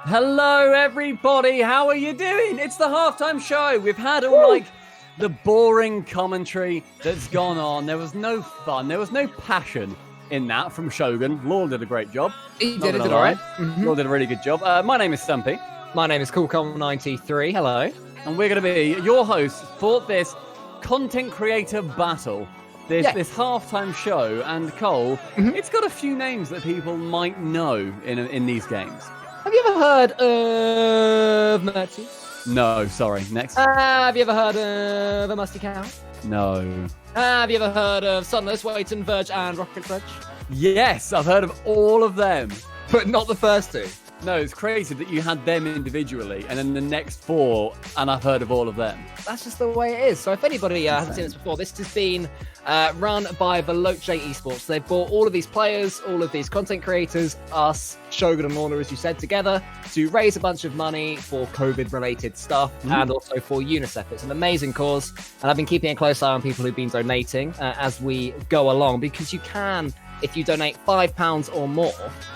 Hello, everybody. How are you doing? It's the halftime show. We've had all the boring commentary that's gone on. There was no fun. There was no passion in that from Shogun. Law did a great job. He did all right. Law did a really good job. My name is Stumpy. My name is CoolCom93. Hello. And we're going to be your hosts for this content creator battle. This halftime show. And Cole, it's got a few names that people might know in these games. Have you ever heard of Mertzy? No, sorry. Next. Have you ever heard of a Musty Cow? No. Have you ever heard of Sunless, Waiton, Verge, and Rocket Verge? Yes, I've heard of all of them. But not the first two. No, it's crazy that you had them individually and then the next four, and I've heard of all of them. That's just the way it is. So if anybody hasn't seen this before, this has been run by Veloce Esports. They've brought all of these players, all of these content creators, us, Shogun and Lorna, as you said, together to raise a bunch of money for COVID-related stuff and also for UNICEF. It's an amazing cause, and I've been keeping a close eye on people who've been donating as we go along, because you can, if you donate £5 or more,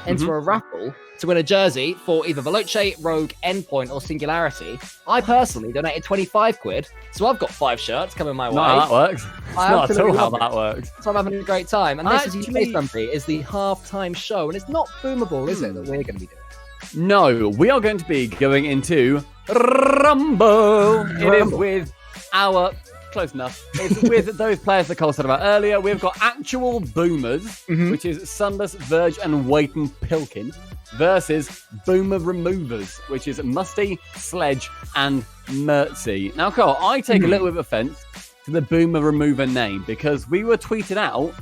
enter a raffle to win a jersey for either Veloce, Rogue, Endpoint, or Singularity. I personally donated 25 quid, so I've got 5 shirts coming my way. Not how that works. It's not at all how that works. So I'm having a great time. And this, as you say, Stumpy, is the halftime show, and it's not boomable, is it, that we're going to be doing? No, we are going to be going into Rumble. It is with our... Close enough. It's with those players that Cole said about earlier. We've got actual boomers, which is Sunless, Verge, and Waiton Pilkin, versus boomer removers, which is Musty, Sledge, and Mertzy. Now, Cole, I take a little bit of offense to the boomer remover name, because we were tweeted out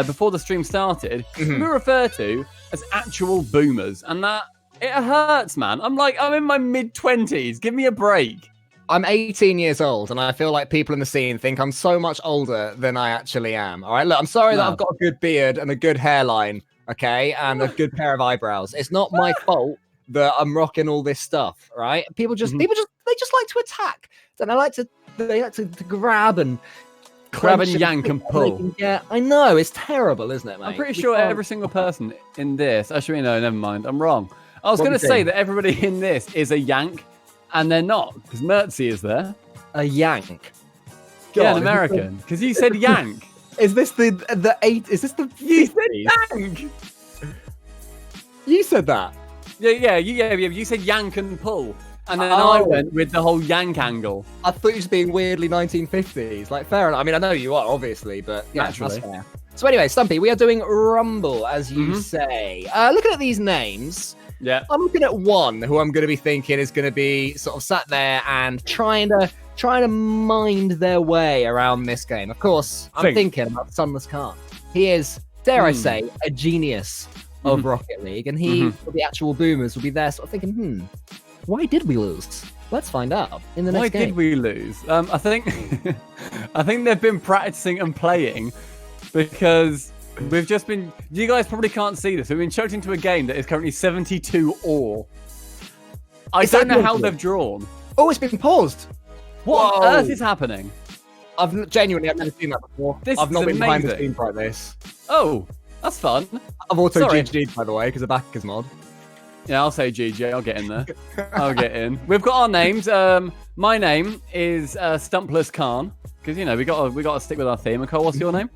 before the stream started. We were referred to as actual boomers, and that it hurts, man. I'm in my mid-20s. Give me a break. I'm 18 years old, and I feel like people in the scene think I'm so much older than I actually am. All right, look, I'm sorry that I've got a good beard and a good hairline, okay, and a good pair of eyebrows. It's not my fault that I'm rocking all this stuff, right? People just like to attack. And they like to grab and yank and pull. Yeah, I know, it's terrible, isn't it, mate? I'm pretty sure every single person in this. Actually, no, never mind. I'm wrong. I was going to say that everybody in this is a yank. And they're not, because Mertzy is there. A yank. Yeah, an American. Because you said yank. Is this the eight? Is this the? You said yank. You said that. Yeah. You said yank and pull, and then I went with the whole yank angle. I thought you were just being weirdly 1950s. Like, fair enough. I mean, I know you are, obviously, but yeah, naturally. That's fair. So anyway, Stumpy, we are doing Rumble, as you say. Looking at these names. Yeah, I'm looking at one who I'm going to be thinking is going to be sort of sat there and trying to mind their way around this game. Of course, I'm thinking about Sunless Khan. He is, dare I say, a genius of Rocket League, and he, for the actual boomers, will be there sort of thinking, why did we lose? Let's find out in the next game. Why did we lose? I think they've been practicing and playing because... We've just been... You guys probably can't see this. We've been chucked into a game that is currently 72-all. I don't know how they've drawn. Oh, it's been paused. What on earth is happening? I've never seen that before. I've not been behind the scenes like this. Oh, that's fun. I've also GG'd, by the way, because of backers mod. Yeah, I'll say GG. I'll get in there. I'll get in. We've got our names. My name is Stumpless Khan, because, you know, we got to stick with our theme. And Cole, what's your name?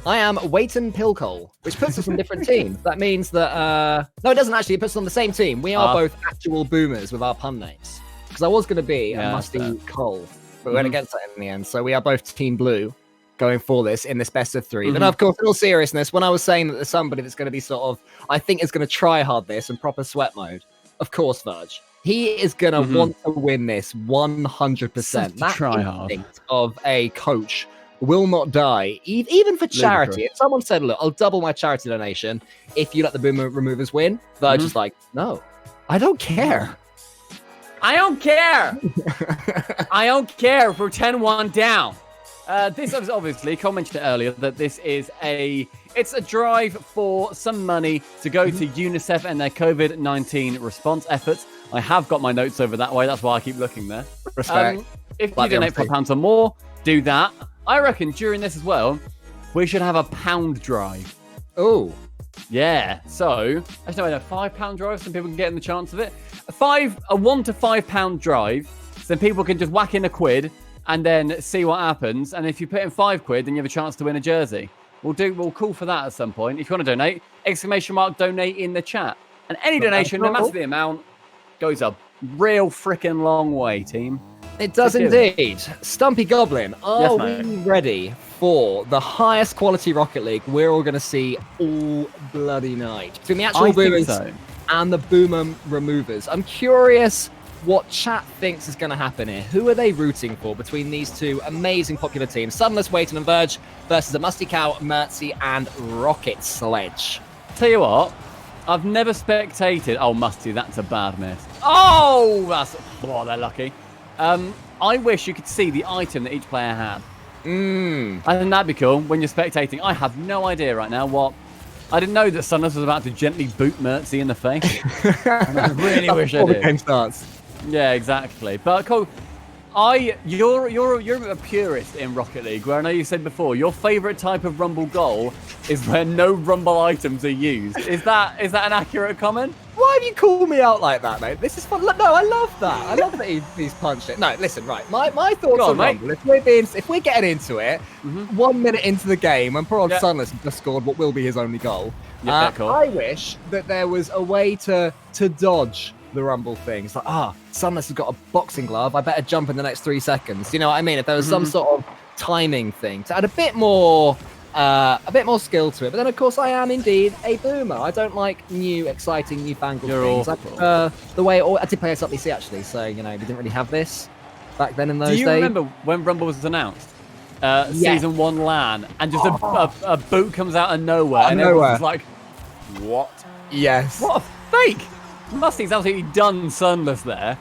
I am Waiton Pilcole, which puts us on different teams. That means that... no, it doesn't actually. It puts us on the same team. We are both actual boomers with our pun names. Because I was going to be a Musty Cole, but we went against that in the end. So we are both Team Blue going for this in this best of 3. Then, of course, in all seriousness, when I was saying that there's somebody that's going to be sort of... I think is going to try hard this in proper sweat mode, of course, Verge. He is going to want to win this 100%. That try hard of a coach will not die, even for charity. If someone said, look, I'll double my charity donation if you let the boomer removers win, Verge is like, no, I don't care. I don't care. I don't care if we're 10-1 down. This is obviously, Cole mentioned it earlier, that this is it's a drive for some money to go to UNICEF and their COVID-19 response efforts. I have got my notes over that way. That's why I keep looking there. Respect. If you donate £5 or more, do that. I reckon during this as well, we should have a pound drive. Oh. Yeah. So, actually, no, a £5 drive. Some people can get in the chance of it. A £1 to £5 drive. So then people can just whack in £1 and then see what happens. And if you put in £5, then you have a chance to win a jersey. We'll call for that at some point. If you want to donate, !donate in the chat. And any donation, no matter the amount, goes a real freaking long way, team. It does indeed. Stumpy Goblin, are we ready for the highest quality Rocket League we're all going to see all bloody night? Between the actual boomers and the boomer removers. I'm curious what chat thinks is going to happen here. Who are they rooting for between these two amazing popular teams? Sunless, Waiting and Verge versus a Musty Cow, Mertzy and Rocket Sledge. Tell you what, I've never spectated. Oh, Musty, that's a bad miss. Oh, they're lucky. I wish you could see the item that each player had. I think that'd be cool when you're spectating. I have no idea right now what. I didn't know that Sunless was about to gently boot Mertzy in the face. And I really wish I did. The game starts. Yeah, exactly. But Cole, you're a purist in Rocket League, where I know you said before your favourite type of Rumble goal is where no Rumble items are used. Is that an accurate comment? Why have you called me out like that, mate? This is fun. No, I love that. I love that he's punched it. No, listen, right. My thoughts on Rumble. If we're getting into it, 1 minute into the game, when poor old Sunless has just scored what will be his only goal. Cool. I wish that there was a way to dodge the Rumble thing. It's like, Sunless has got a boxing glove. I better jump in the next 3 seconds. You know what I mean? If there was some sort of timing thing to add a bit more skill to it. But then, of course, I am indeed a boomer. I don't like new, exciting, newfangled things. I the way I did play SWC actually, so we didn't really have this back then in those days. Do you remember when Rumble was announced? Season 1 LAN, and just a boot comes out of nowhere, and everyone's like, "What? Yes. What a fake!" Musty's absolutely done Sunless there.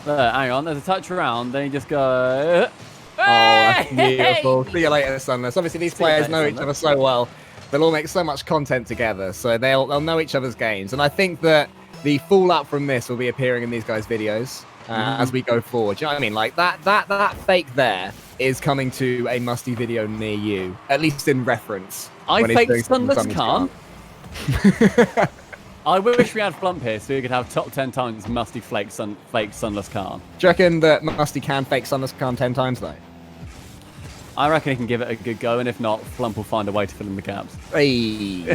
Hang on, there's a touch around, then you just go. Oh, that's beautiful. See you later, Sunless. Obviously, these players know each other so well. They'll all make so much content together, so they'll know each other's games. And I think that the fallout from this will be appearing in these guys' videos as we go forward. Do you know what I mean? Like that fake there is coming to a Musty video near you, at least in reference. I faked Sunless can't. I wish we had Flump here so we could have top 10 times Musty fake Sunless Khan. Do you reckon that Musty can fake Sunless Khan 10 times though? I reckon he can give it a good go, and if not, Flump will find a way to fill in the gaps. He's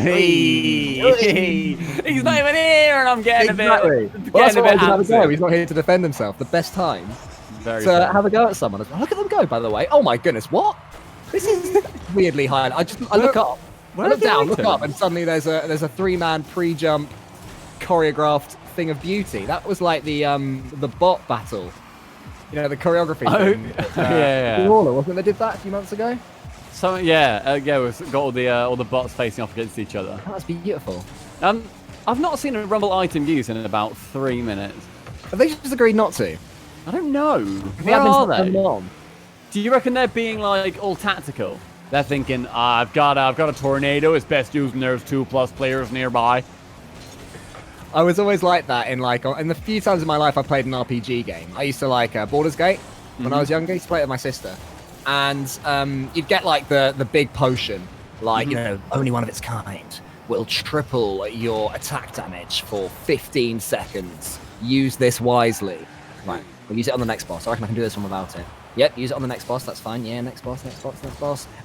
not even here, and I'm getting a bit. Go. He's not here to defend himself. The best time to have a go at someone. Look at them go, by the way. Oh my goodness, what? This is weirdly high. I look up. I look down, look up, and suddenly there's a 3-man pre-jump choreographed thing of beauty. That was like the bot battle. The choreography thing. Yeah. Wasn't it? They did that a few months ago. So we've got all the bots facing off against each other. Oh, that's beautiful. I've not seen a Rumble item used in about 3 minutes. Have they just agreed not to? I don't know. Where are they? Do you reckon they're being like all tactical? They're thinking, I've got a tornado. It's best used when there's 2+ players nearby. I was always like that in the few times in my life I played an RPG game. I used to like Baldur's Gate when I was younger. I used to play it with my sister, and you'd get like the big potion, like only one of its kind will triple your attack damage for 15 seconds. Use this wisely. Right, we'll use it on the next boss. I reckon I can do this one without it. Yep, use it on the next boss, that's fine. Yeah, next boss.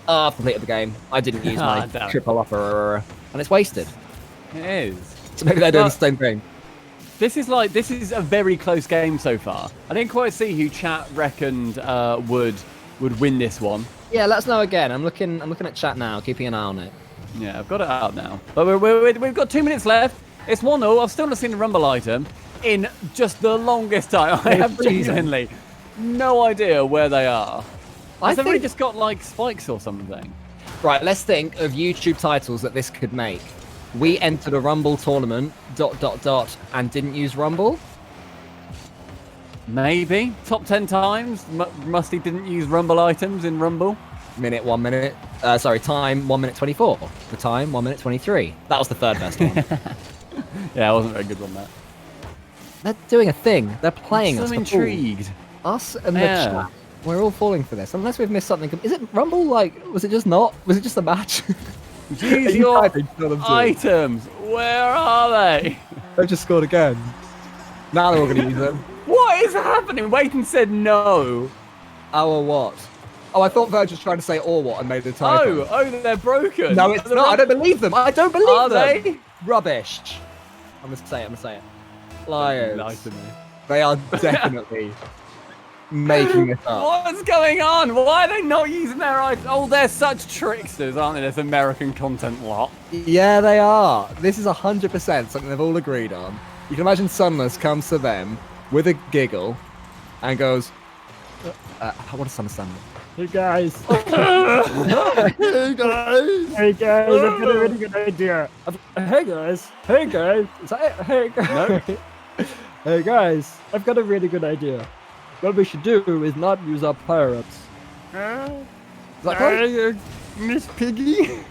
I've completed the game. I didn't use my triple upper, and it's wasted. It is. So maybe they're doing the same thing. This is a very close game so far. I didn't quite see who chat reckoned would win this one. Yeah, let us know again. I'm looking at chat now, keeping an eye on it. Yeah, I've got it out now. But we've got 2 minutes left. It's 1-0. I've still not seen a Rumble item in just the longest time. I have genuinely no idea where they are. Has everybody just got like spikes or something? Right, let's think of YouTube titles that this could make. We entered a Rumble tournament, ... and didn't use Rumble? Maybe. Top 10 times Musty didn't use Rumble items in Rumble. Time 1 minute 24. The time 1 minute 23. That was the third best one. Yeah, I wasn't very good on that. They're doing a thing. They're playing I'm us. so for intrigued. Us and the Yeah. chat. We're all falling for this. Unless we've missed something. Is it Rumble? Like, was it just not? Was it just a match? Use your items. Where are they? They've just scored again. Now they're all going to use them. What is happening? Waiting said no. Our what? Oh, I thought Verge was trying to say or what and made the typo. Oh, they're broken. No, it's not. I don't believe them. I don't believe Are them. they? Rubbish. I'm going to say it. Liars. Nice to me. They are definitely making it up. What's going on? Why are they not using their items? Oh, they're such tricksters, aren't they? This American content lot. Yeah, they are. This is 100% something they've all agreed on. You can imagine Sunless comes to them with a giggle and goes, what is Sunless? Hey guys. Hey guys. Hey guys, I've got a really good idea. Hey guys. Hey guys. Is that it? Hey guys. No. Hey guys, I've got a really good idea. What we should do is not use our power-ups. Is that right? Miss Piggy?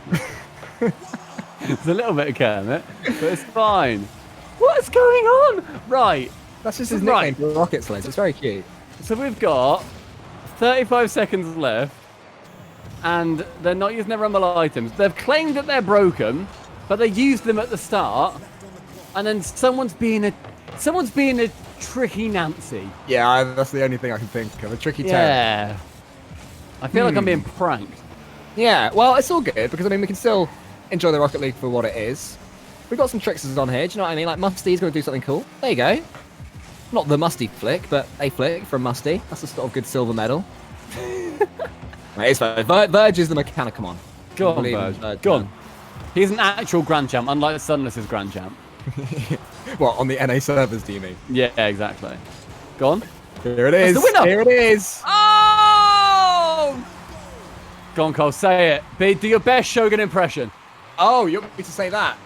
It's a little bit of Kermit, but it's fine. What's going on? Right. That's just his nickname for Rocket Sledge. It's very cute. So we've got 35 seconds left, and they're not using their Rumble items. They've claimed that they're broken, but they used them at the start, and then someone's being a tricky Nancy. Yeah, that's the only thing I can think of. A tricky terror. Yeah. I feel like I'm being pranked. Yeah, well, it's all good because, I mean, we can still enjoy the Rocket League for what it is. We've got some tricksters on here, do you know what I mean? Like, Musty's going to do something cool. There you go. Not the Musty flick, but a flick from Musty. That's a sort of good silver medal. It's Verge is the mechanic, come on. Go on, Verge. Go on. He's an actual Grand Champ, unlike Sunless's Grand Champ. What, on the NA servers, do you mean? Yeah, exactly. Go on. Here it is. That's the winner. Here it is. Oh! Go on, Cole, say it. Do your best Shogun impression. Oh, you want me to say that?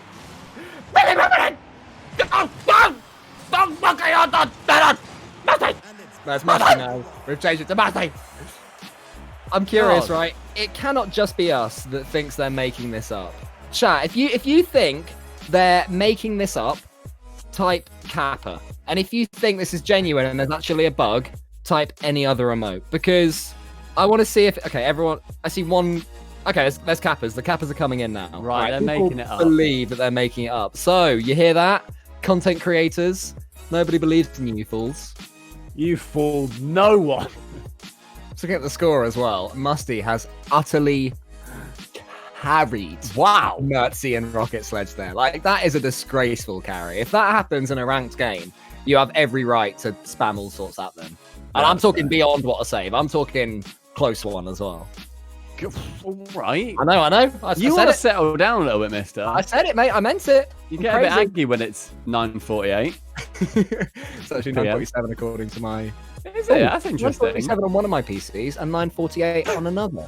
That's Musty now. We've changed it to Musty. I'm curious, right? It cannot just be us that thinks they're making this up. Chat, if you think they're making this up, type Kappa. And if you think this is genuine and there's actually a bug, type any other emote. Because I want to see if... Okay, everyone... I see one... Okay, there's Kappas. The Kappas are coming in now. Right, they're making it up. Believe that they're making it up. So, you hear that? Content creators, nobody believes in you fools. You fooled no one. Looking at the score as well, Musty has utterly carried. Wow. Mertzy and Rocket Sledge there. Like, that is a disgraceful carry. If that happens in a ranked game, you have every right to spam all sorts at them. And I'm talking beyond what a save. I'm talking close one as well. All right. I know. You want to settle down a little bit, mister. I said it, mate. I meant it. You get a bit angry when it's 9:48. It's actually 9:47 according to my... Is it? That's interesting. 9:47 on one of my PCs and 9:48 on another.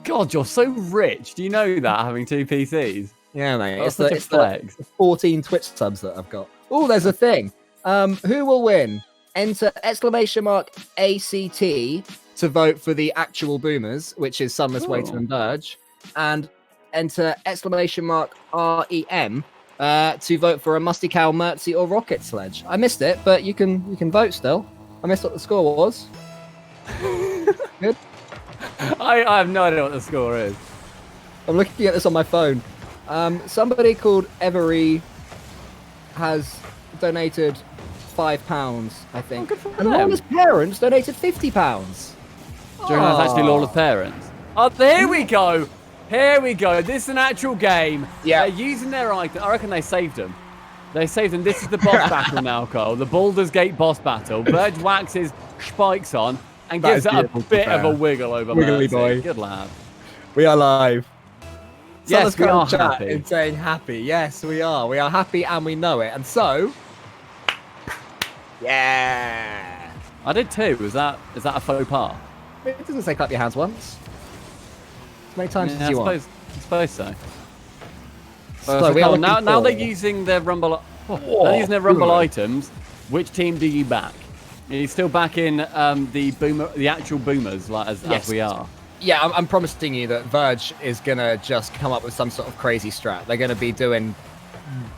God, you're so rich. Do you know that, having two PCs? Yeah, mate. That's It's the 14 Twitch subs that I've got. Oh, there's a thing. Who will win? Enter !ACT to vote for the actual boomers, which is Sunless, Waiter and Verge, and enter !REM to vote for a Musty Cow, Mertzy, or Rocket Sledge. I missed it, but you can vote still. I missed what the score was. Good. I have no idea what the score is. I'm looking at this on my phone. Somebody called Every has donated £5, I think. And Lawless Parents donated £50. Do you know that's actually Lawless Parents? Oh, here we go. Here we go. This is an actual game. Yeah. They're using their item. I reckon they saved them. They saved them. This is the boss battle now, Cole. The Baldur's Gate boss battle. Verge waxes spikes on and gives it a bit of a wiggle over Wiggly Mertzy. boy. Good lad. We are live. Yes, we are happy. And saying happy. Yes, we are. We are happy and we know it. And so... Yeah. I did too. Is that a faux pas? It doesn't say clap your hands once. As many times as you want. I suppose so. So we are now they're using their Rumble. They're using their Rumble items. Which team do you back? Are you still backing the actual boomers, like as we are? Yeah, I'm promising you that Verge is gonna just come up with some sort of crazy strat. They're gonna be doing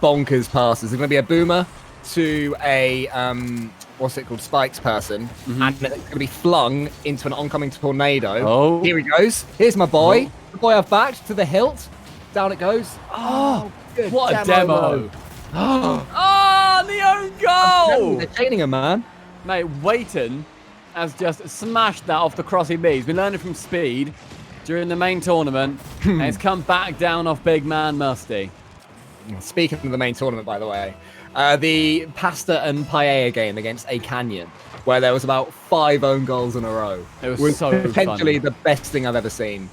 bonkers passes. There's gonna be a boomer to a what's it called, spikes person, and it's going to be flung into an oncoming tornado. Oh. Here he goes. Here's my boy. The boy I've backed to the hilt. Down it goes. Oh, good. What a demo. Oh, the own goal. They're chaining him, man. Mate, Waiton has just smashed that off the crossy B. He's been learning from speed during the main tournament, and it's come back down off big man Musty. Speaking of the main tournament, by the way, the pasta and paella game against A Canyon, where there was about 5 own goals in a row. It was so potentially funny. the best thing I've ever seen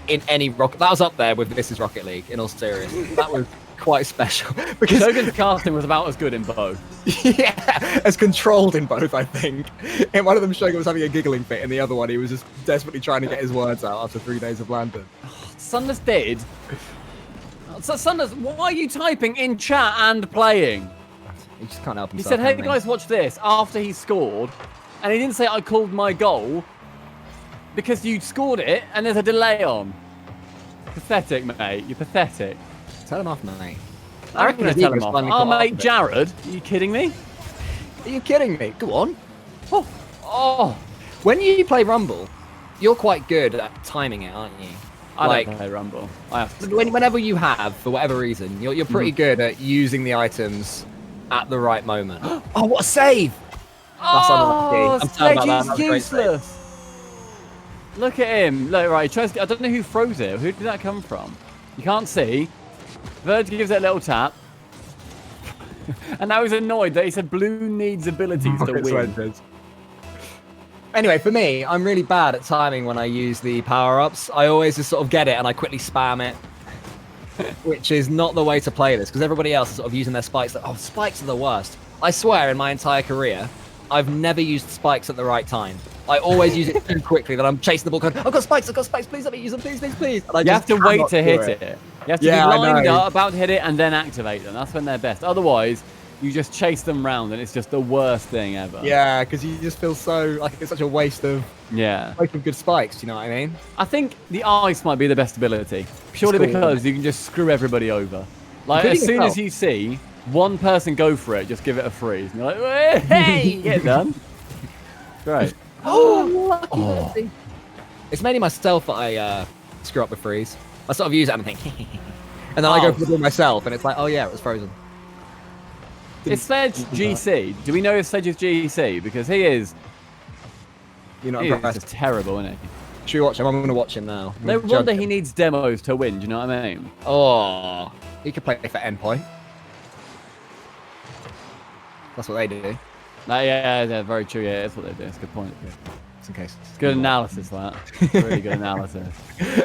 in any Rocket. That was up there with This Is Rocket League, in all seriousness. That was quite special. Because Shogun's casting was about as good in both. yeah, as controlled in both, I think. In one of them, Shogun was having a giggling fit, and the other one, he was just desperately trying to get his words out after 3 days of London. Sunless did. So Sunless, why are you typing in chat and playing? He just can't help He himself. said, hey can he? guys, watch this, after he scored. And he didn't say I called my goal because you scored it and there's a delay on. Pathetic, mate. You're pathetic. Tell him off, mate. I reckon I his tell him ego's off. finally Oh, caught up mate, with it. Jared, are you kidding me? Are you kidding me? Go on. Oh, When you play Rumble, you're quite good at timing it, aren't you? I don't play Rumble. I have to. Whenever you have, for whatever reason, you're pretty good at using the items at the right moment. Oh, what a save! That's unlucky. I'm sad about that. Sledgy's That was a great save. useless. Look at him. Look, right, he tries to, I don't know who throws it. Who did that come from? You can't see. Verge gives it a little tap. And now he's annoyed that he said Blue needs abilities to win. Anyway, for me, I'm really bad at timing when I use the power-ups. I always just sort of get it and I quickly spam it. Which is not the way to play this, because everybody else is sort of using their spikes. Like, oh, spikes are the worst. I swear, in my entire career, I've never used spikes at the right time. I always use it too quickly that I'm chasing the ball going, I've got spikes, please let me use them, please. And I You just have to wait cannot to do hit it. You have to Yeah, be I lined know. up, about to hit it, and then activate them. That's when they're best. Otherwise, you just chase them round, and it's just the worst thing ever. Yeah, because you just feel so, like it's such a waste of good spikes, you know what I mean? I think the ice might be the best ability, purely cool, because isn't you can just screw everybody over. Like, Including as soon as yourself. you see one person go for it, just give it a freeze. And you're like, hey, get done. Great. Oh, lucky. It's mainly myself that I screw up the freeze. I sort of use it and I think, and then I go for the ball myself, and it's like, oh yeah, it was frozen. Is Sledge GC? Do we know if Sledge is GC? Because he is You're not just impressed. terrible, isn't he? Should we watch him? I'm going to watch him now. No wonder he needs demos to win, do you know what I mean? Oh, he could play for endpoint. That's what they do. Yeah, very true. Yeah, that's what they do. It's a good point. Just in case. It's good analysis, that. Really good analysis.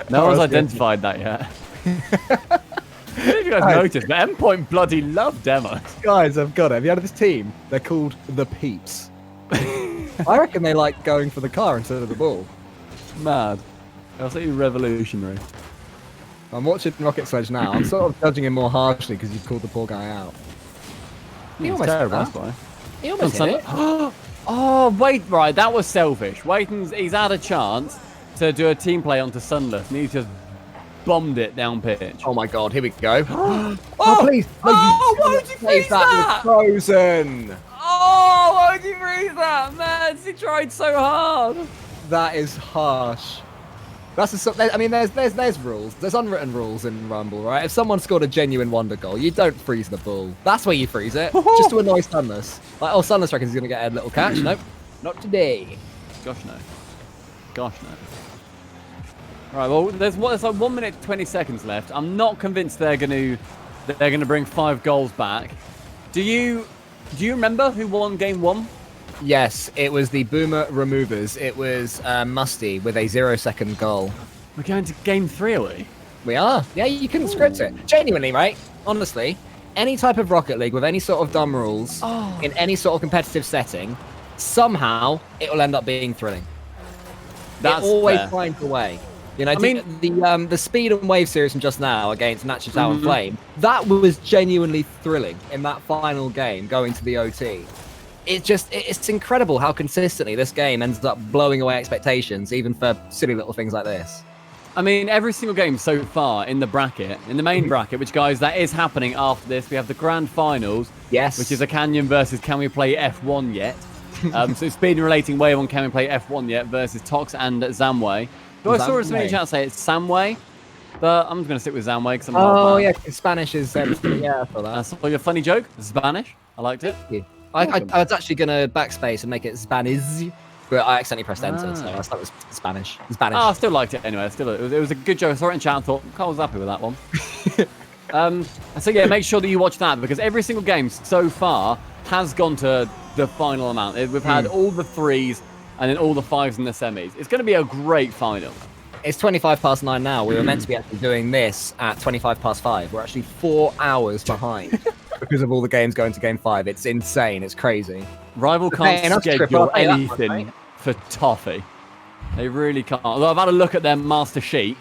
No one's identified that yet. I don't know if you guys noticed, but Endpoint bloody love demos. Guys, I've got it. Have you heard of this team? They're called the Peeps. I reckon they like going for the car instead of the ball. Mad. Absolutely revolutionary. I'm watching Rocket Sledge now. I'm sort of judging him more harshly because you've called the poor guy out. He It's almost terrible, hit that's that. why. He almost hit it. Oh, wait, right, that was selfish. He's had a chance to do a team play onto Sunless, and he's just bombed it down pitch. Oh my god, here we go. Oh, please. No, why would you freeze that? was frozen. Oh, why would you freeze that? Man, he tried so hard. That is harsh. I mean, there's rules. There's unwritten rules in Rumble, right? If someone scored a genuine wonder goal, you don't freeze the ball. That's where you freeze it, just to annoy Sunless. Like, oh, Sunless reckons he's going to get a little catch. Nope, not today. Gosh, no. Gosh, no. All right, well, there's like 1 minute 20 seconds left. I'm not convinced they're going to bring 5 goals back. Do you remember who won game 1? Yes, it was the Boomer Removers. It was Musty with a 0-second goal. We're going to game 3, are we? We are. Yeah, you couldn't script it. Genuinely, right? Honestly, any type of Rocket League with any sort of dumb rules in any sort of competitive setting, somehow it will end up being thrilling. That's it always fair. finds a way. You know, I mean, the Speed and Wave series from just now against Natural Tower and Flame, that was genuinely thrilling in that final game going to the OT. It's incredible how consistently this game ends up blowing away expectations, even for silly little things like this. I mean, every single game so far in the bracket, in the main bracket, which, guys, that is happening after this. We have the grand finals, Yes. which is a Canyon versus Can We Play F1 Yet? So speed and relating wave on Can We Play F1 Yet versus Tox and Zamway. Though I saw somebody in chat say it's Samway, but I'm just going to stick with Zamway because I'm not yeah, Spanish is yeah, for that. That's your funny joke. Spanish. I liked it. I was actually going to backspace and make it Spanish, but I accidentally pressed enter, so I thought it was Spanish. Spanish. Oh, I still liked it anyway. It was a good joke. I saw it in chat and thought, Carl was happy with that one. So yeah, make sure that you watch that because every single game so far has gone to the final amount. We've had all the 3s and then all the 5s in the semis. It's going to be a great final. It's 9:25 now. We were meant to be actually doing this at 5:25. We're actually 4 hours behind because of all the games going to game 5. It's insane. It's crazy. Rival can't schedule anything for Toffee. They really can't. Although I've had a look at their master sheet.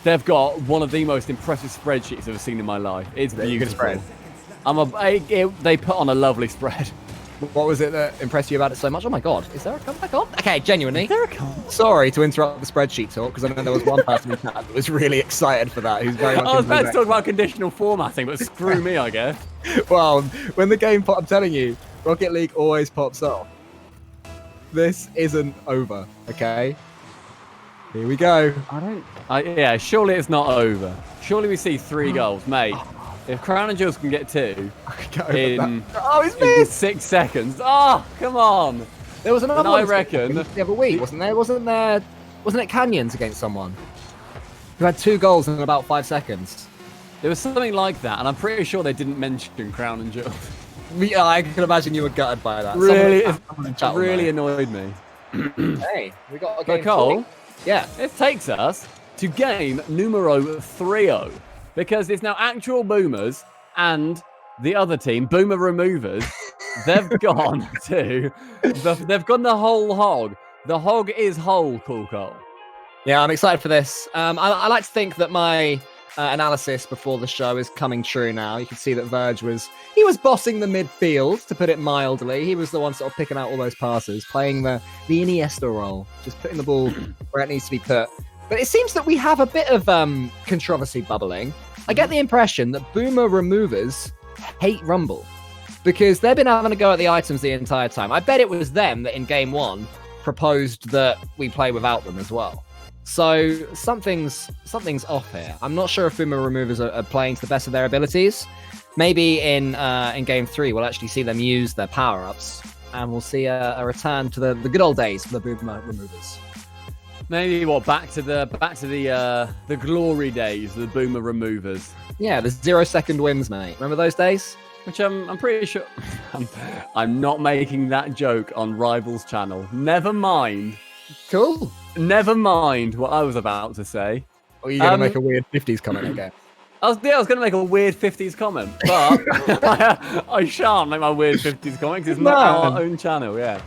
They've got one of the most impressive spreadsheets I've ever seen in my life. It's beautiful. They put on a lovely spread. What was it that impressed you about it so much? Oh my god, is there a comeback on? Okay, genuinely. Sorry to interrupt the spreadsheet talk, because I know there was one person in chat that was really excited for that, who's very much I was about to talk about conditional formatting, but screw me, I guess. Well, when the game I'm telling you, Rocket League always pops off. This isn't over, okay? Here we go. Yeah, surely it's not over. Surely we see 3 goals, mate. If Crown and Jules can get 2 in 6 seconds. Oh, come on. There was another one I reckon the other week, wasn't there? Wasn't it Canyons against someone who had 2 goals in about 5 seconds? There was something like that, and I'm pretty sure they didn't mention Crown and Jules. Yeah, I can imagine you were gutted by that. Really annoyed me. Hey, we got a game. Cole, yeah, it takes us to game numero 30. Because it's now actual boomers and the other team, Boomer Removers, they've gone they've gone the whole hog. The hog is whole, Cool Cole. Yeah, I'm excited for this. I like to think that my analysis before the show is coming true now. You can see that Verge was bossing the midfield, to put it mildly. He was the one sort of picking out all those passes, playing the Iniesta role, just putting the ball where it needs to be put. But it seems that we have a bit of controversy bubbling. I get the impression that Boomer Removers hate Rumble because they've been having a go at the items the entire time. I bet it was them that in game 1 proposed that we play without them as well. So something's off here. I'm not sure if Boomer Removers are playing to the best of their abilities. Maybe in game 3 we'll actually see them use their power-ups and we'll see a return to the good old days for the Boomer Removers. Maybe back to the glory days, the Boomer Removers. Yeah, the 0-second wins, mate. Remember those days? Which I'm pretty sure I'm not making that joke on Rivals channel. Never mind. Cool. Never mind what I was about to say. Or are you gonna make a weird 50s comment again? I was going to make a weird 50s comment, but I shan't make my weird 50s comment because it's not our own channel, yeah.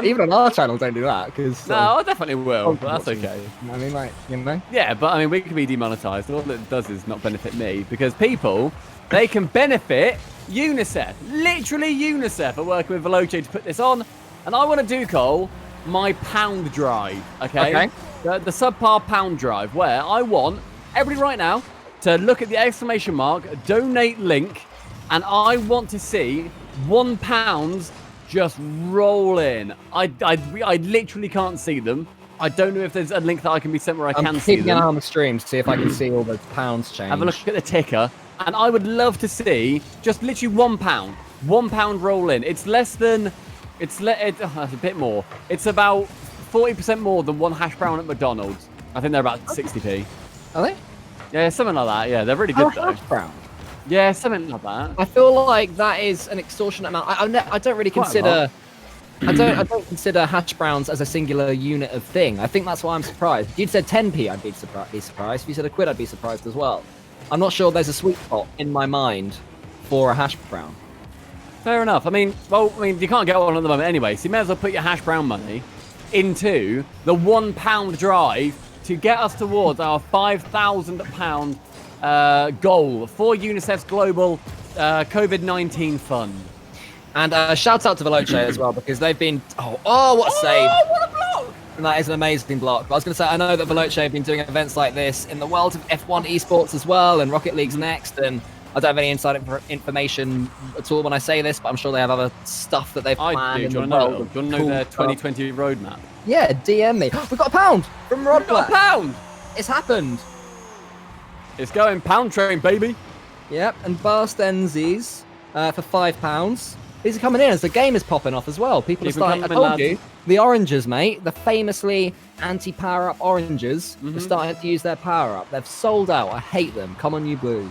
Even on our channel, don't do that. No, I definitely will, but that's okay. I mean, like, you know? Yeah, but I mean, we can be demonetized. All it does is not benefit me because people, they can benefit UNICEF. Literally UNICEF are working with Veloce to put this on. And I want to do, Cole, my pound drive, okay? The subpar pound drive where I want everybody right now to look at the exclamation mark, donate link, and I want to see £1 just roll in. I literally can't see them. I don't know if there's a link that I can be sent where I can see them. I'm keeping an eye on the stream to see if I can see all the pounds change. Have a look at the ticker, and I would love to see just literally £1. £1 roll in. It's less than... It's a bit more. It's about 40% more than one hash brown at McDonald's. I think they're about 60p. Are they? Yeah, something like that. Yeah, they're really good though. Hash brown. Yeah, something like that. I feel like that is an extortionate amount. I don't really consider. I don't consider hash browns as a singular unit of thing. I think that's why I'm surprised. If you'd said 10p, I'd be surprised. If you said £1, I'd be surprised as well. I'm not sure there's a sweet spot in my mind for a hash brown. Fair enough. I mean, you can't get one at the moment anyway, so you may as well put your hash brown money into the £1 drive to get us towards our £5,000 goal for UNICEF's global COVID-19 fund. And shout out to Veloce as well, because they've been... Oh, what a save. Oh, what a block! And that is an amazing block. But I was going to say, I know that Veloce have been doing events like this in the world of F1 esports as well, and Rocket League's next. And I don't have any inside information at all when I say this, but I'm sure they have other stuff that they've planned. I do. in Do you the want to world. know their 2020 roadmap? Yeah, DM me. We've got a pound from Rod We've got a Black. pound! It's happened. It's going pound train, baby. Yep, and Bar Stenzies for £5. These are coming in as the game is popping off as well. People are Keep 'em starting. I coming, told you, the oranges, mate, the famously anti-power-up oranges are starting to use their power-up. They've sold out. I hate them. Come on, you Blues.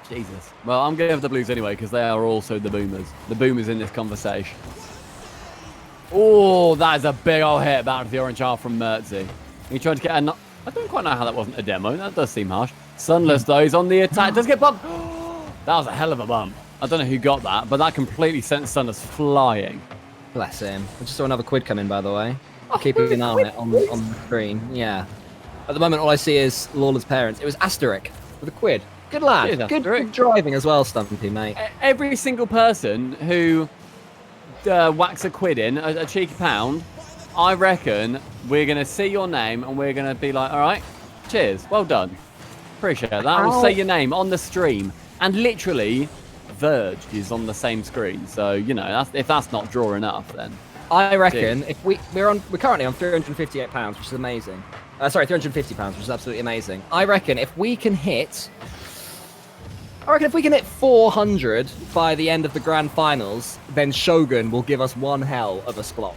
Jesus. Well, I'm going to have the Blues anyway because they are also the Boomers. The Boomers in this conversation. Oh, that is a big old hit back to the orange half from Mertzy. He tried to get a... I don't quite know how that wasn't a demo. That does seem harsh. Sunless, though, he's on the attack. Does get bumped. That was a hell of a bump. I don't know who got that, but that completely sent Sunless flying. Bless him. I just saw another quid come in, by the way. Keeping an eye on it on the screen. Yeah. At the moment, all I see is Lawler's parents. It was Asterisk with a quid. Good lad. Cheers, Good driving as well, Stumpy, mate. Every single person who whacks a quid in, a cheeky pound, I reckon we're going to see your name and we're going to be like, all right, cheers, well done. Appreciate that. We'll say your name on the stream. And literally, Verge is on the same screen. So, you know, if that's not draw enough, then... I reckon if we're currently on £358, which is amazing. Sorry, £350, which is absolutely amazing. I reckon if we can hit 400 by the end of the grand finals, then Shogun will give us one hell of a splot.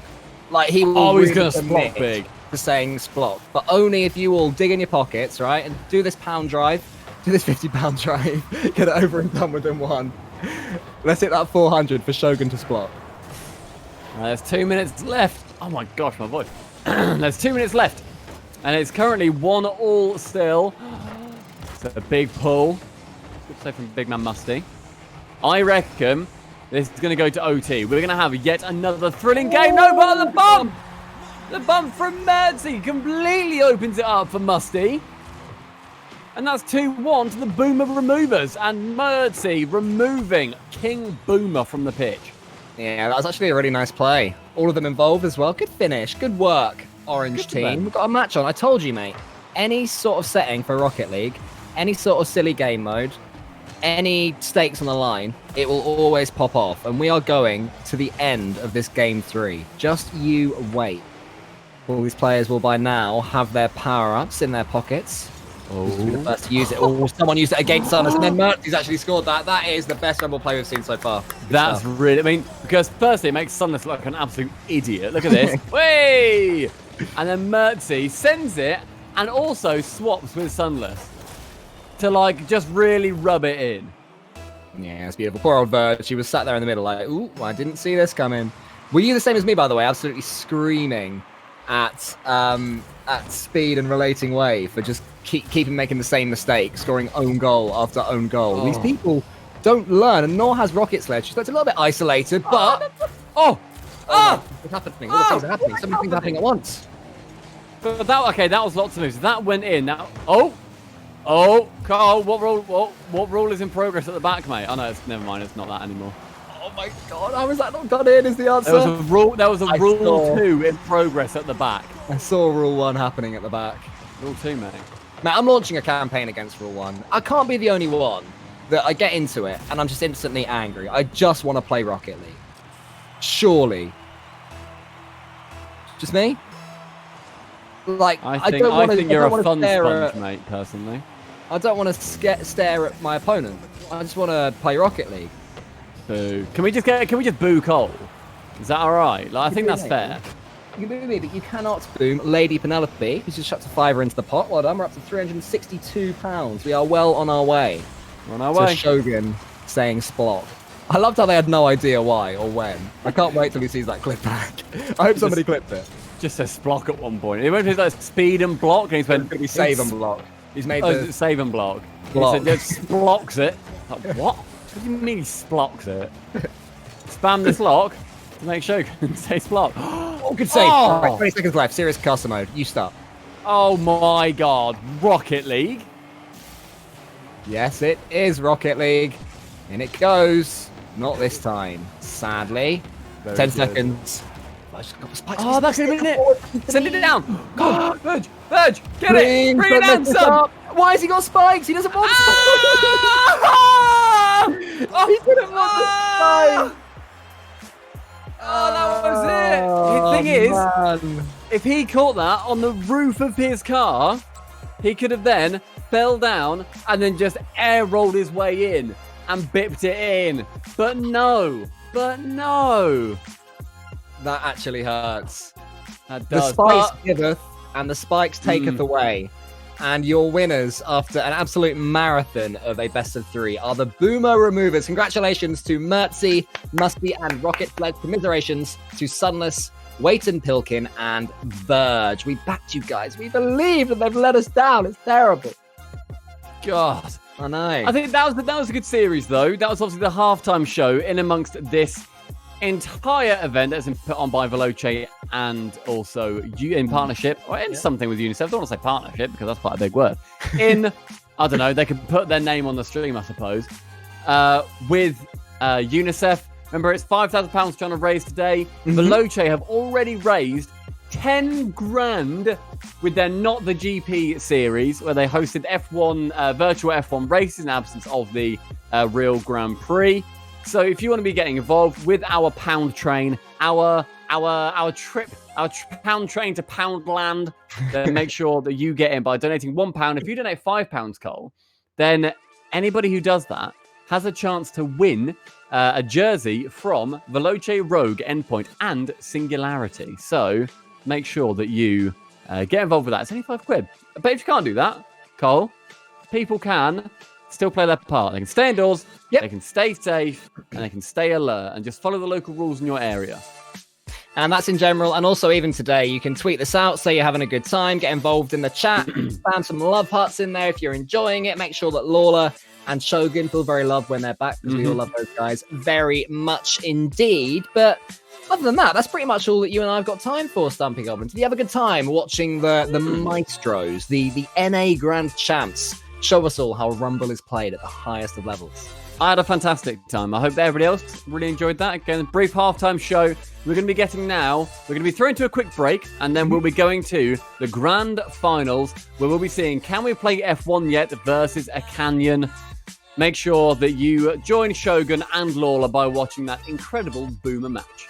Like he will. He's gonna splot big for saying splot, but only if you all dig in your pockets, right, and do this pound drive, do this £50 drive, get it over and done within one. Let's hit that 400 for Shogun to splot. There's 2 minutes left. Oh my gosh, my voice. There's 2 minutes left. And it's currently 1-1 still. It's a big pull. Good save from big man Musty. I reckon this is going to go to OT. We're going to have yet another thrilling game. No, but the bump! The bump from Mertzy completely opens it up for Musty. And that's 2-1 to the Boomer removers. And Mertzy removing King Boomer from the pitch. Yeah, that was actually a really nice play. All of them involved as well. Good finish. Good work, Orange team. We've got a match on. I told you, mate. Any sort of setting for Rocket League, any sort of silly game mode, any stakes on the line, it will always pop off. And we are going to the end of this game 3. Just you wait. All these players will by now have their power-ups in their pockets. Oh, the first to use it. Oh, someone used it against us, and then Mertzy's actually scored that. That is the best Rumble play we've seen so far. That's really, I mean, because firstly, it makes Sunless look like an absolute idiot. Look at this. Whey! And then Mertzy sends it and also swaps with Sunless to, like, just really rub it in. Yeah, it's beautiful. Poor old Verge. She was sat there in the middle like, ooh, I didn't see this coming. Were you the same as me, by the way? Absolutely screaming at speed and relating way for just keeping making the same mistake, scoring own goal after own goal. These people don't learn, and nor has Rocket Sledge. She's a little bit isolated, but... What's happening? All the things are happening. So many things are happening at once. But that was lots of moves. That went in. Now, Carl, what rule is in progress at the back, mate? Oh no, never mind. It's not that anymore. Oh my god, how has that not gone in? Is the answer? There was a rule 2 in progress at the back. I saw rule 1 happening at the back. Rule 2, mate. Mate, I'm launching a campaign against rule 1. I can't be the only one that I get into it and I'm just instantly angry. I just want to play Rocket League. Surely. Just me? Like, I think you're a fun sponge, mate, personally. I don't want to stare at my opponent. I just want to play Rocket League. Boo. Can we just boo Cole? Is that alright? Like, I think that's fair. You can boo me, but you cannot boom Lady Penelope, who's just chucked a fiver into the pot. Well done, we're up to £362. We are well on our way. We're on our way. To Shogun saying splot. I loved how they had no idea why or when. I can't wait till he sees that clip back. I hope somebody clipped it. Just says block at one point. He went to like speed and block, and he's went to save and block. He's made save and block. Block. He said, just splocks it. Like, what? What do you mean he splocks it? Spam this lock to make Shogun say splot. Oh, good save. Oh. Right, 20 seconds left. Serious custom mode. You start. Oh my god. Rocket League? Yes, it is Rocket League. And it goes. Not this time. Sadly. 10 seconds. Spikes. Oh, that could have been it. Send it down. Go, Verge, get it. Bring it down, son. Why has he got spikes? He doesn't want Ah! spikes. He didn't want the spikes. Oh, that was it. The thing is, man. if he caught that on the roof of his car, he could have then fell down and then just air rolled his way in and bipped it in. But no. That actually hurts. That The does. spikes giveth and the spikes taketh away. And your winners after an absolute marathon of a best of 3 are the Boomer Removers. Congratulations to Mertzy, Musty, and Rocket Fledge. Commiserations to Sunless, Waiton Pilkin, and Verge. We backed you guys. We believed and they've let us down. It's terrible. God. I know. I think that was a good series, though. That was obviously the halftime show in amongst this entire event that's been put on by Veloce and also in partnership, or in something with UNICEF. I don't want to say partnership because that's quite a big word. I don't know, they could put their name on the stream, I suppose. With UNICEF. Remember, it's £5,000 trying to raise today. Veloce have already raised 10 grand with their Not the GP series, where they hosted F1 virtual F1 races in absence of the real Grand Prix. So if you want to be getting involved with our pound train, our pound train to Poundland, then make sure that you get in by donating £1. If you donate £5, Cole, then anybody who does that has a chance to win a jersey from Veloce Rogue Endpoint and Singularity. So make sure that you get involved with that. It's only £5. But if you can't do that, Cole, people can still play their part. They can stay indoors, they can stay safe, and they can stay alert and just follow the local rules in your area. And that's in general. And also, even today, you can tweet this out, say you're having a good time, get involved in the chat, spam some love hearts in there if you're enjoying it. Make sure that Lawler and Shogun feel very loved when they're back, because we all love those guys very much indeed. But other than that, that's pretty much all that you and I have got time for, Stumpy Goblin. Did you have a good time watching the Maestros, the NA Grand Champs, show us all how Rumble is played at the highest of levels? I had a fantastic time. I hope everybody else really enjoyed that. Again, a brief halftime show. We're going to be getting now, we're going to be thrown to a quick break, and then we'll be going to the grand finals, where we'll be seeing, can we play F1 yet versus a Canyon? Make sure that you join Shogun and Lawler by watching that incredible Boomer match.